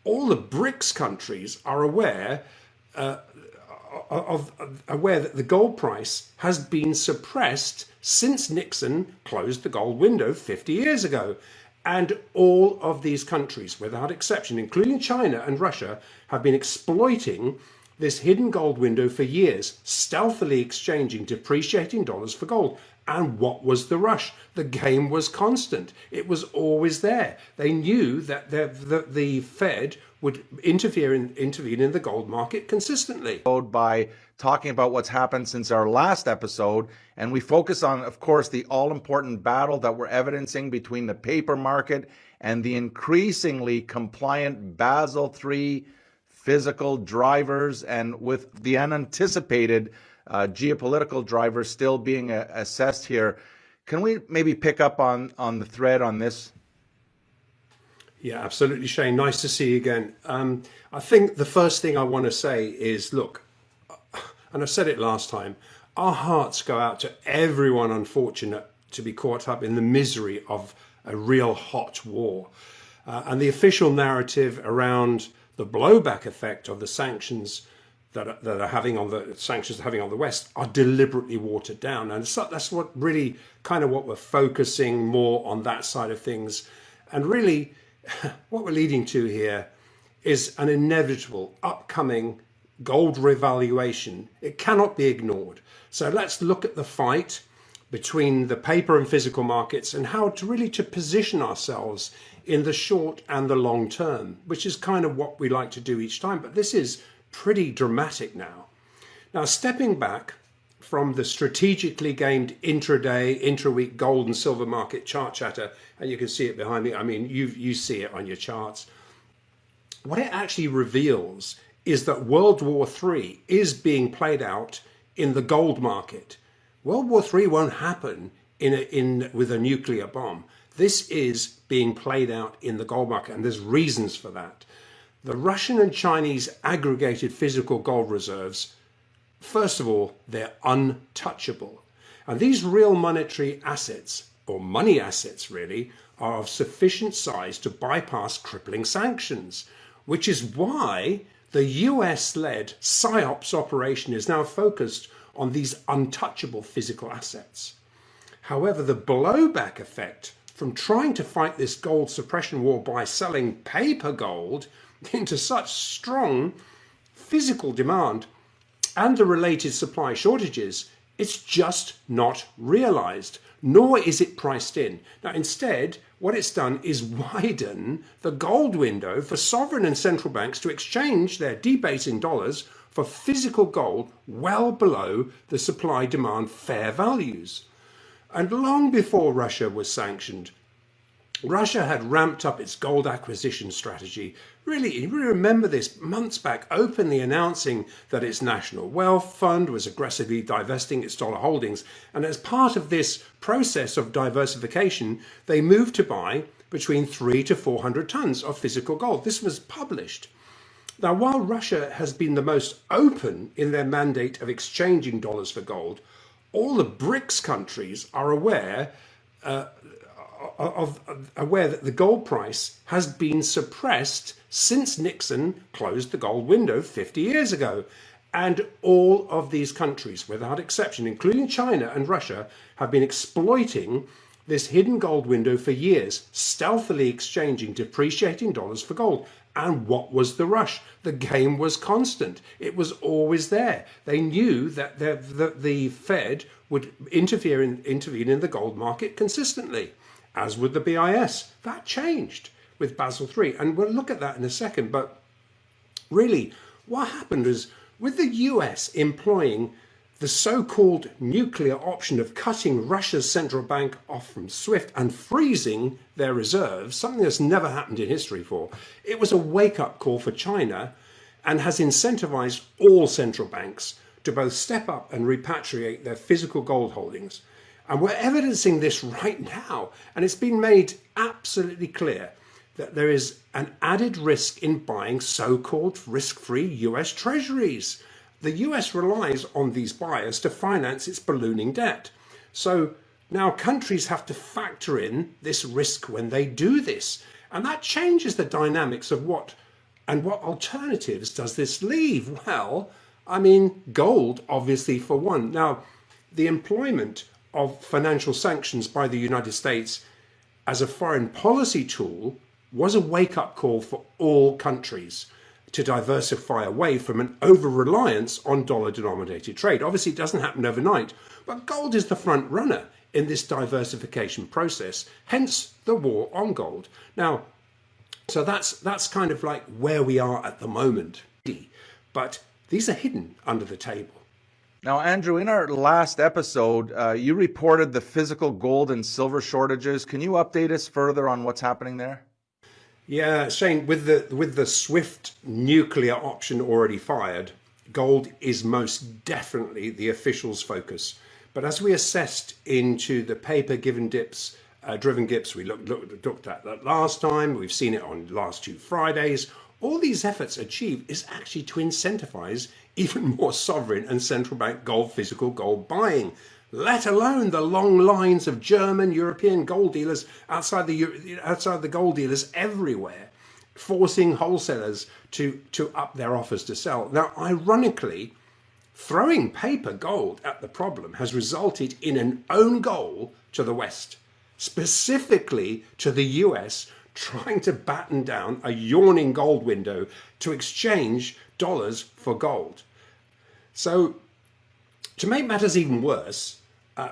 all the BRICS countries are aware that the gold price has been suppressed since Nixon closed the gold window 50 years ago. And all of these countries, without exception, including China and Russia, have been exploiting this hidden gold window for years, stealthily exchanging depreciating dollars for gold. And what was the rush? The game was constant. It was always there. They knew that the Fed would intervene in the gold market consistently. By talking about what's happened since our last episode, and we focus on, of course, the all-important battle that we're evidencing between the paper market and the increasingly compliant Basel III physical drivers, and with the unanticipated geopolitical drivers still being assessed here. Can we maybe pick up on the thread on this? Yeah, absolutely, Shane. Nice to see you again. I think the first thing I want to say is, look, and I said it last time, our hearts go out to everyone unfortunate to be caught up in the misery of a real hot war. And the official narrative around the blowback effect of the sanctions that are having on the West are deliberately watered down. And so that's what really kind of what we're focusing more on, that side of things. And really what we're leading to here is an inevitable upcoming gold revaluation. It cannot be ignored. So let's look at the fight between the paper and physical markets and how to really position ourselves in the short and the long term, which is kind of what we like to do each time. But this is pretty dramatic now. Now, stepping back from the strategically gamed intraday, intra-week gold and silver market chart chatter, and you can see it behind me. I mean, you see it on your charts. What it actually reveals is that World War III is being played out in the gold market. World War III won't happen with a nuclear bomb. This is being played out in the gold market, and there's reasons for that. The Russian and Chinese aggregated physical gold reserves, first of all, they're untouchable. And these real monetary assets, or money assets really, are of sufficient size to bypass crippling sanctions, which is why the US-led PSYOPs operation is now focused on these untouchable physical assets. However, the blowback effect from trying to fight this gold suppression war by selling paper gold into such strong physical demand and the related supply shortages, it's just not realized, nor is it priced in. Now, instead, what it's done is widen the gold window for sovereign and central banks to exchange their debasing dollars for physical gold well below the supply-demand fair values. And long before Russia was sanctioned, Russia had ramped up its gold acquisition strategy. Really, you remember this months back, openly announcing that its national wealth fund was aggressively divesting its dollar holdings. And as part of this process of diversification, they moved to buy between 300 to 400 tons of physical gold. This was published. Now, while Russia has been the most open in their mandate of exchanging dollars for gold, all the BRICS countries are aware that the gold price has been suppressed since Nixon closed the gold window 50 years ago. And all of these countries, without exception, including China and Russia, have been exploiting this hidden gold window for years, stealthily exchanging depreciating dollars for gold. And what was the rush? The game was constant. It was always there. They knew that the Fed would intervene in the gold market consistently, as would the BIS. That changed with Basel III. And we'll look at that in a second. But really, what happened is, with the US employing the so-called nuclear option of cutting Russia's central bank off from SWIFT and freezing their reserves, something that's never happened in history before, it was a wake-up call for China and has incentivized all central banks to both step up and repatriate their physical gold holdings. And we're evidencing this right now. And it's been made absolutely clear that there is an added risk in buying so-called risk-free US treasuries. The US relies on these buyers to finance its ballooning debt. So now countries have to factor in this risk when they do this. And that changes the dynamics of what And what alternatives does this leave? Well, I mean, gold, obviously, for one. Now, the employment of financial sanctions by the United States as a foreign policy tool was a wake-up call for all countries to diversify away from an over-reliance on dollar-denominated trade. Obviously, it doesn't happen overnight, but gold is the front runner in this diversification process, hence the war on gold. Now, so that's kind of like where we are at the moment. But these are hidden under the table. Now, Andrew, in our last episode, you reported the physical gold and silver shortages. Can you update us further on what's happening there? Yeah, Shane, with the swift nuclear option already fired, gold is most definitely the officials' focus. But as we assessed into the paper-driven dips we looked at that last time, we've seen it on the last 2 Fridays, all these efforts achieve is actually to incentivize even more sovereign and central bank physical gold buying, let alone the long lines of German, European gold dealers outside the gold dealers everywhere, forcing wholesalers to up their offers to sell. Now, ironically, throwing paper gold at the problem has resulted in an own goal to the West, specifically to the US, trying to batten down a yawning gold window to exchange dollars for gold. So, to make matters even worse,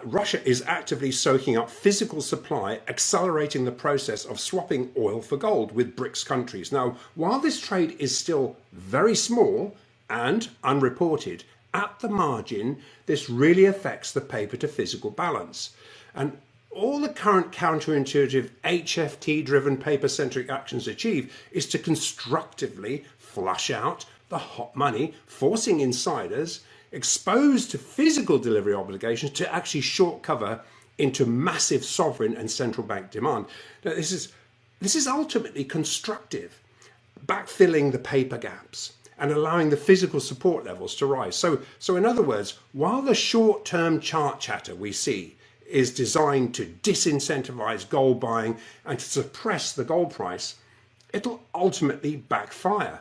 Russia is actively soaking up physical supply, accelerating the process of swapping oil for gold with BRICS countries. Now, while this trade is still very small and unreported, at the margin, this really affects the paper to physical balance. And all the current counterintuitive HFT-driven paper-centric actions achieve is to constructively flush out the hot money, forcing insiders exposed to physical delivery obligations to actually short cover into massive sovereign and central bank demand. Now, this is ultimately constructive, backfilling the paper gaps and allowing the physical support levels to rise. So in other words, while the short-term chart chatter we see is designed to disincentivize gold buying and to suppress the gold price, it'll ultimately backfire.